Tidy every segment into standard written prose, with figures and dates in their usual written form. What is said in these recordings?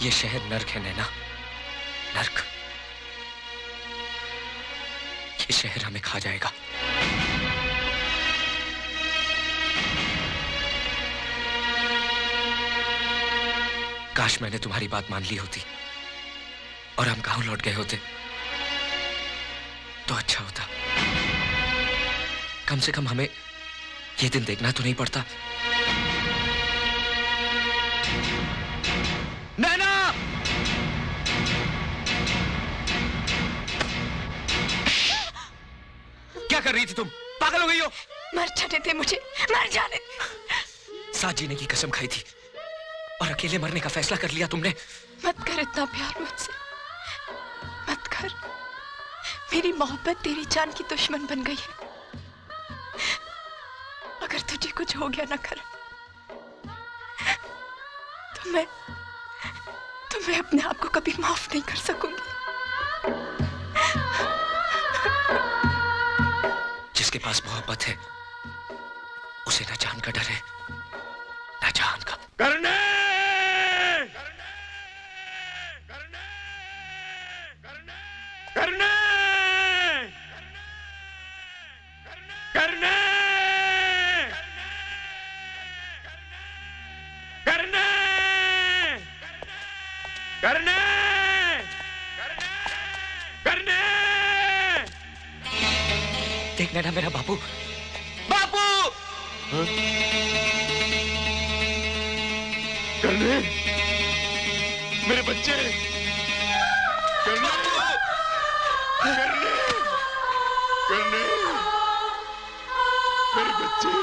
ये शहर नर्क है नैना, नर्क। ये शहर हमें खा जाएगा। काश मैंने तुम्हारी बात मान ली होती और हम गांव लौट गए होते तो अच्छा होता। कम से कम हमें ये दिन देखना तो नहीं पड़ता। नैना! क्या कर रही थी तुम? पागल हो गई हो? मर जाने दे मुझे, मर जाने दे। साथ जीने की कसम खाई थी और अकेले मरने का फैसला कर लिया तुमने। मत कर इतना प्यार मुझसे, मत कर। मेरी मोहब्बत तेरी जान की दुश्मन बन गई है। अगर तुझे कुछ हो गया ना कर तो मैं अपने आप को कभी माफ नहीं कर सकूंगी। जिसके पास मोहब्बत है उसे न जान का डर है न जान का। करने करने करने करने करने करने देख नैना, मेरा बापू। बापू! करने मेरे बच्चे, करने करने करने मेरे बच्चे।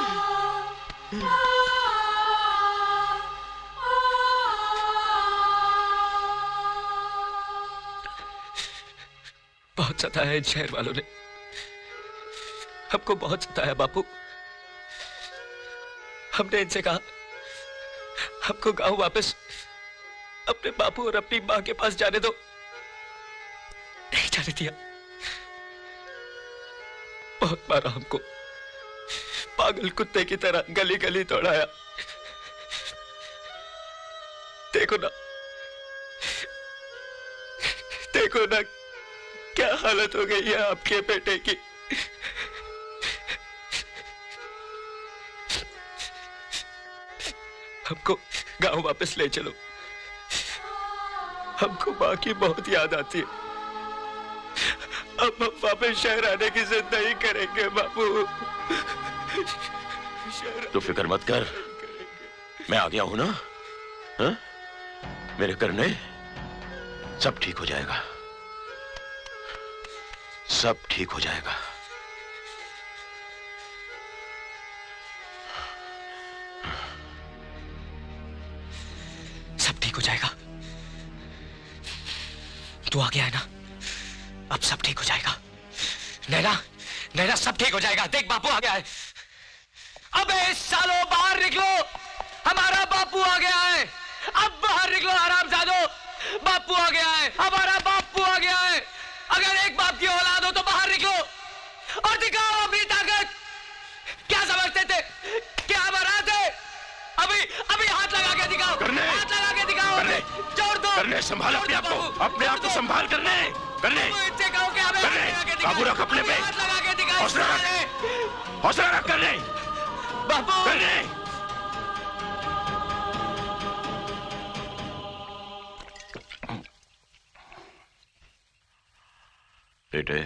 बहुत सताया इन शहर वालों ने, हमको बहुत सताया बापू। हमने इनसे कहा हमको गांव वापस अपने बापू और अपनी मां के पास जाने दो, नहीं जाने दिया। बहुत मारा हमको, पागल कुत्ते की तरह गली गली दौड़ाया। देखो ना, देखो ना क्या हालत हो गई है आपके बेटे की। हमको गांव वापस ले चलो, हमको मां की बहुत याद आती है। अब हम वापस शहर आने की जिद नहीं करेंगे बाबू। तू फिक्र मत कर, मैं आ गया हूं ना। हा? मेरे करने सब ठीक हो जाएगा, सब ठीक हो जाएगा। सब ठीक हो जाएगा। तू आ गया है ना, अब सब ठीक हो जाएगा। नैना, नैना सब ठीक हो जाएगा। देख बापू आ गया है। अबे सालो बाहर निकलो, हमारा बापू आ गया है। अब बाहर निकलो हरामजादो, बापू आ गया है, हमारा बापू आ गया है। अगर एक बाप की औलाद हो तो बाहर निकलो और दिखाओ अपनी ताकत। क्या समझते थे, क्या बारात है? अभी अभी हाथ लगा के दिखाओ, हाथ लगा के दिखाओ। जोड़ दो, करने संभाल अपने आप को, अपने आप को संभाल। करने करने काबू रख अपने पे, हौसला रख, हौसला रख। करने बापू, करने बेटे,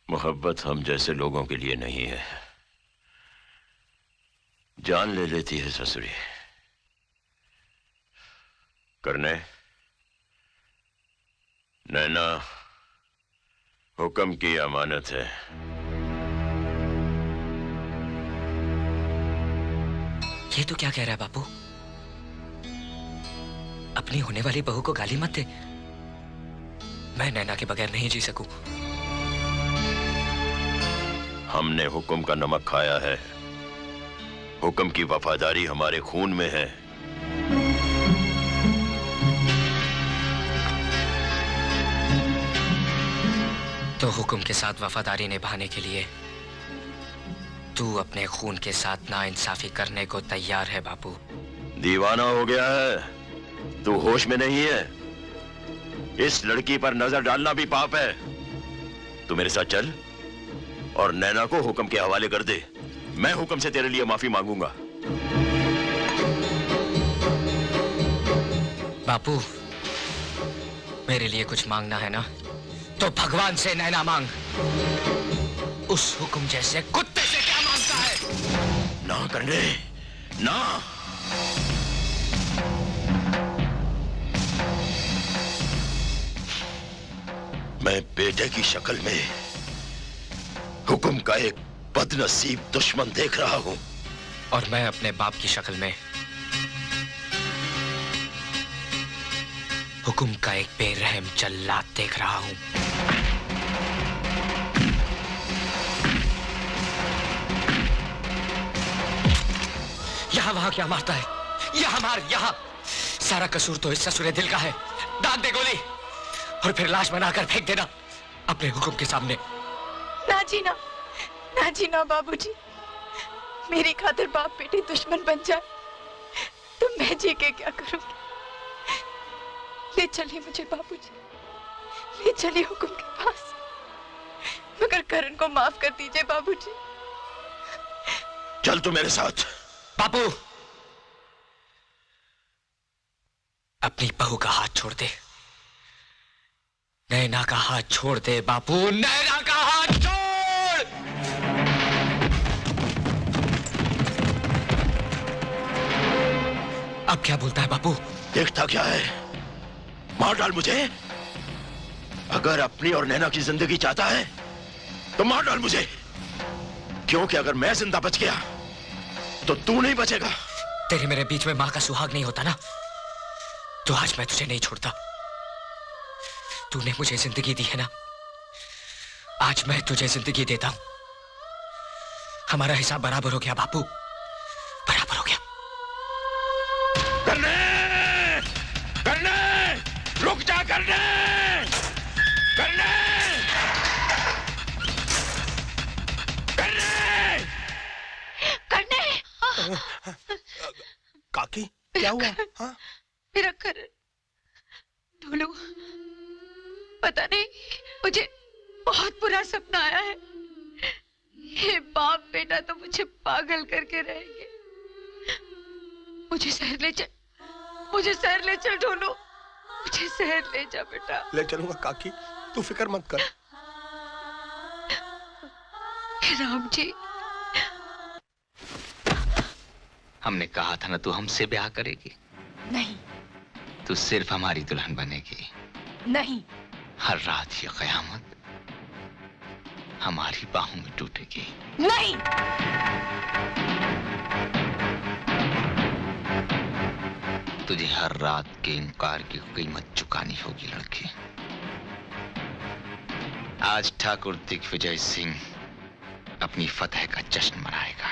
मोहब्बत हम जैसे लोगों के लिए नहीं है, जान ले लेती है ससुरी। करने नैना हुक्म की अमानत है। ये तो क्या कह रहा है बापू? अपनी होने वाली बहू को गाली मत दे। मैं नैना के बगैर नहीं जी सकूं। हमने हुक्म का नमक खाया है, हुक्म की वफादारी हमारे खून में है। तो हुक्म के साथ वफादारी निभाने के लिए तू अपने खून के साथ नाइंसाफी करने को तैयार है बापू? दीवाना हो गया है, तू होश में नहीं है। इस लड़की पर नजर डालना भी पाप है। तू मेरे साथ चल और नैना को हुक्म के हवाले कर दे। मैं हुक्म से तेरे लिए माफी मांगूंगा। बापू, मेरे लिए कुछ मांगना है ना, तो भगवान से नैना मांग। उस हुक्म जैसे कुत्ते से क्या मांगता है? ना करने ना। मैं बेटे की शक्ल में हुक्म का एक बदनसीब दुश्मन देख रहा हूं, और मैं अपने बाप की शक्ल में हुक्म का एक बेरहम जल्लाद देख रहा हूं। यहां वहां क्या मारता है? यहां मार, यहां। सारा कसूर तो इस ससुरे दिल का है। दाग दे गोली और फिर लाश बनाकर फेंक देना अपने हुक्म के सामने। ना जी ना बाबूजी, मेरी खातिर बाप बेटे दुश्मन बन जाए तो मैं जी के क्या करूंगी? ले चलिए मुझे बाबूजी, ले चलिए हुक्म के पास, मगर करण को माफ कर दीजिए बाबूजी। चल तू मेरे साथ। बापू, अपनी बहू का हाथ छोड़ दे। नैना का हाथ छोड़ दे बापू, नैना का हाथ छोड़। अब क्या बोलता है बापू? देखता क्या है? मार डाल मुझे। अगर अपनी और नैना की जिंदगी चाहता है तो मार डाल मुझे, क्योंकि अगर मैं जिंदा बच गया तो तू नहीं बचेगा। तेरे मेरे बीच में मां का सुहाग नहीं होता ना, तो आज मैं तुझे नहीं छोड़ता। तूने मुझे जिंदगी दी है ना, आज मैं तुझे जिंदगी देता हूं। हमारा हिसाब बराबर हो गया बापू, बराबर हो गया। करने रुक जा, करने काकी क्या हुआ? हाँ? मेरा करण, ढोलू, पता नहीं, मुझे बहुत बुरा सपना आया है। ये बाप बेटा तो मुझे पागल करके रहेंगे। मुझे शहर ले चल ढोलू, मुझे शहर ले जा बेटा। ले चलूंगा काकी, तू फिक्र मत कर। राम जी, हमने कहा था ना तू हमसे ब्याह करेगी। नहीं तू सिर्फ हमारी दुल्हन बनेगी। नहीं, हर रात ये कयामत हमारी बाहों में टूटेगी। नहीं, तुझे हर रात के इनकार की कीमत चुकानी होगी लड़की। आज ठाकुर दिग्विजय सिंह अपनी फतह का जश्न मनाएगा।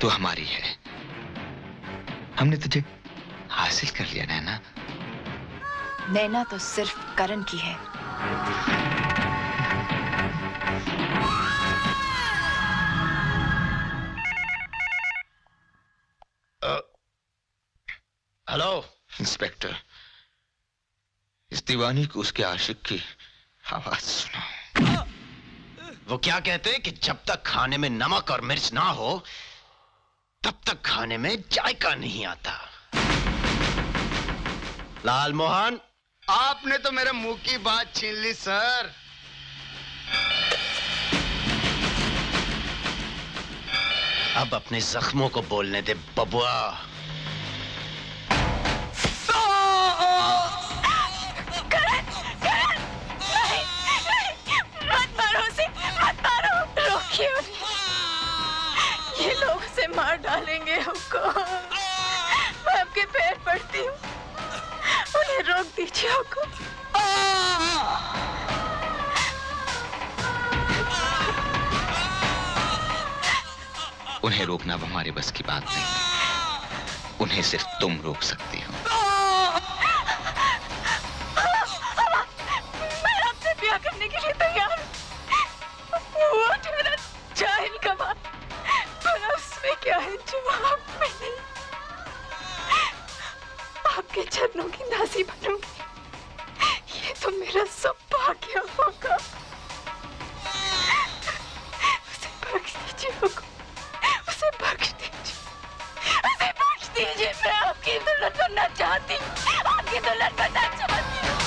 तू हमारी है, हमने तुझे हासिल कर लिया नैना। नैना तो सिर्फ करण की है। हेलो इंस्पेक्टर, इस दीवानी को उसके आशिक की आवाज सुनाओ। वो क्या कहते हैं कि जब तक खाने में नमक और मिर्च ना हो तब तक खाने में जायका नहीं आता। लाल मोहन, आपने तो मेरे मुंह की बात छीन ली सर। अब अपने जख्मों को बोलने दे बबुआ। ये लोग उसे मार डालेंगे हमको। मैं आपके पैर पड़ती हूँ, उन्हें रोक दीजिए हमको। उन्हें रोकना अब हमारे बस की बात नहीं, उन्हें सिर्फ तुम रोक सकती हो। मैं आपसे ब्याह करने के लिए तैयार हूँ। वो मेरा जाहिल कमा, पर उसमें क्या है जवाब में नहीं। चरणों की दासी बनूंगी। ये तो मेरा सौभाग्य होगा। उसे बख्श दीजिए हुकुम, उसे बख्श दीजिए, उसे बख्श दीजिए। मैं आपकी दुल्हन बनना चाहती हूँ, आपकी दुल्हन बनना चाहती हूँ।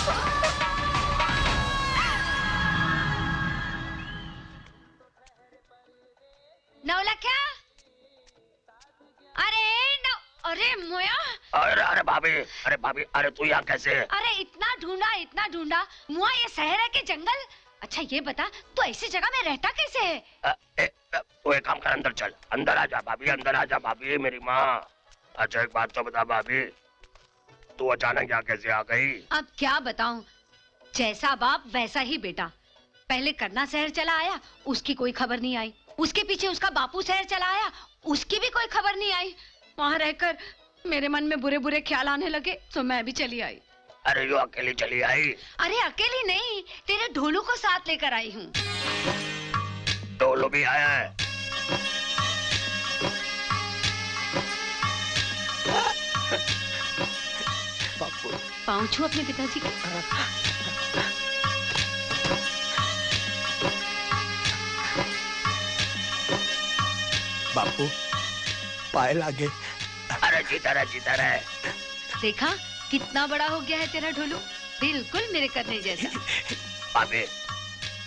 नौलखा, अरे मोया, अरे भाभी, अरे तू यहाँ कैसे है? अरे इतना ढूंढा मुआ, ये शहर है कि जंगल? अच्छा ये बता, तू ऐसी जगह में रहता कैसे है? तू एक काम कर, अंदर चल, अंदर आ जा भाभी, अंदर आ जा भाभी, मेरी माँ। अच्छा एक बात तो बता भाभी, तू अचानक यहाँ कैसे आ गई? अब क्या बताऊं, जैसा बाप वैसा ही बेटा। पहले करना शहर चला आया, उसकी कोई खबर नहीं आई। उसके पीछे उसका बापू शहर चला आया, उसकी भी कोई खबर नहीं आई। वहाँ रहकर मेरे मन में बुरे बुरे ख्याल आने लगे, तो मैं भी चली आई। अरे यो अकेली चली आई? अरे अकेली नहीं, तेरे ढोलू को साथ लेकर आई हूँ। ढोलू भी आया है? पाँव छू अपने पिताजी के। बापू पाए लागे। अरे जीता रहे। देखा कितना बड़ा हो गया है तेरा ढोलू, बिल्कुल मेरे करने जैसा। भाभी,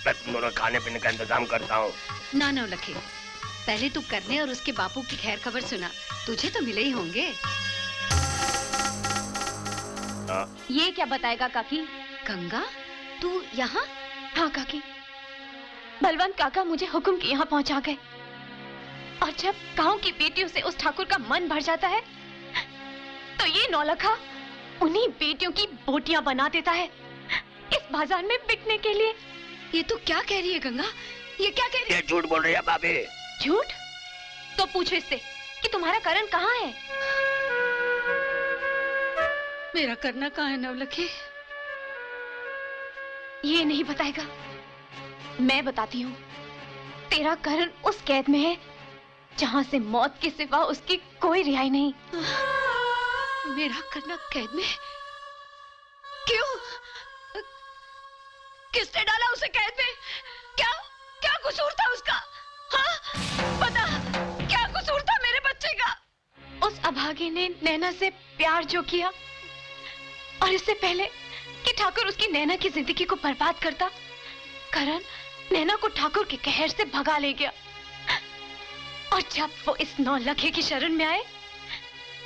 मैं तुम दोनों खाने पीने का इंतजाम करता हूँ। ना लखे, पहले तू करने और उसके बापू की खैर खबर सुना, तुझे तो मिले ही होंगे। ये क्या बताएगा काकी? गंगा, तू यहाँ? हाँ काकी, बलवंत काका मुझे हुक्म के यहाँ पहुँचा गए, और जब गांव की बेटियों से उस ठाकुर का मन भर जाता है, तो ये नौलखा उन्हीं बेटियों की बोटियां बना देता है इस बाजार में बिकने के लिए। ये तू क्या कह रही है गंगा? ये क्या कह रही है? ये झूठ बोल रही है भाभी। झूठ? तो पूछो इससे कि तुम्हारा करण कहाँ है? मेरा करना कहाँ है नवलखी? ये नहीं बताएगा, मैं बताती हूँ। तेरा करण उस कैद में है जहाँ से मौत के सिवा उसकी कोई रिहाई नहीं। मेरा करना कैद में? क्यों? किसने डाला उसे कैद में? क्या कसूर था उसका? हाँ? बता, क्या कसूर था मेरे बच्चे का? उस अभागे ने नैना से प्यार जो किया, और इससे पहले कि ठाकुर उसकी नैना की जिंदगी को बर्बाद करता, करण नैना को ठाकुर के कहर से भगा ले गया। और जब वो इस नौलखे की शरण में आए,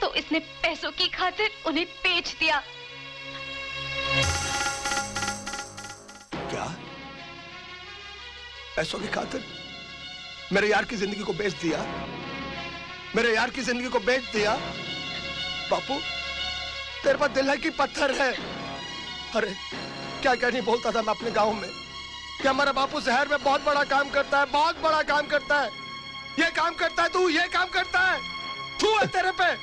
तो इसने पैसों की खातिर उन्हें बेच दिया। क्या? पैसों की खातिर मेरे यार की जिंदगी को बेच दिया? मेरे यार की जिंदगी को बेच दिया? बापू, तेरे पास दिल है कि पत्थर है? अरे क्या नहीं बोलता था मैं अपने गांव में कि हमारा बापू शहर में बहुत बड़ा काम करता है, बहुत बड़ा काम करता है। ये काम करता है, तू ये काम करता है, तू है तेरे पे।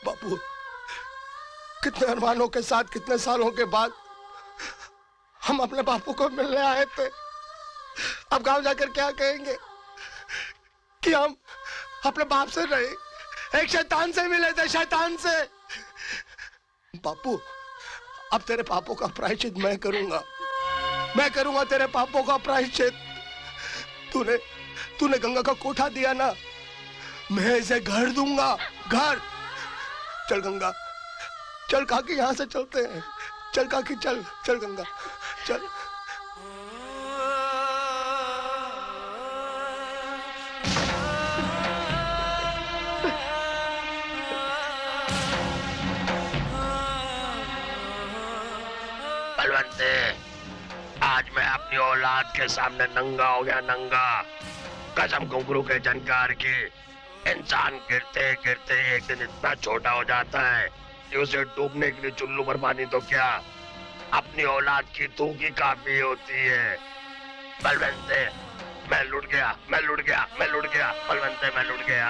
बापू, कितने अरमानों के साथ कितने सालों के बाद हम अपने बापू को मिलने आए थे। अब गांव जाकर क्या कहेंगे कि हम अपने बाप से रहे, एक शैतान से मिले थे, शैतान से। बापू, अब तेरे पापों का प्रायश्चित मैं करूंगा तेरे पापों का प्रायश्चित। तूने गंगा का कोठा दिया ना, मैं इसे घर दूंगा, घर। चल गंगा, चल काकी, यहां से चलते हैं। चल काकी, चल गंगा, चल। बलवंते, आज मैं अपनी औलाद के सामने नंगा हो गया, नंगा। कसम घुंघरू के झनकार की। इंसान गिरते गिरते एक दिन इतना छोटा हो जाता है कि उसे डूबने के लिए चुल्लू भर पानी तो क्या, अपनी औलाद की थूकी काफी होती है। बलवंते, मैं लुट गया, बलवंते, मैं लुट गया।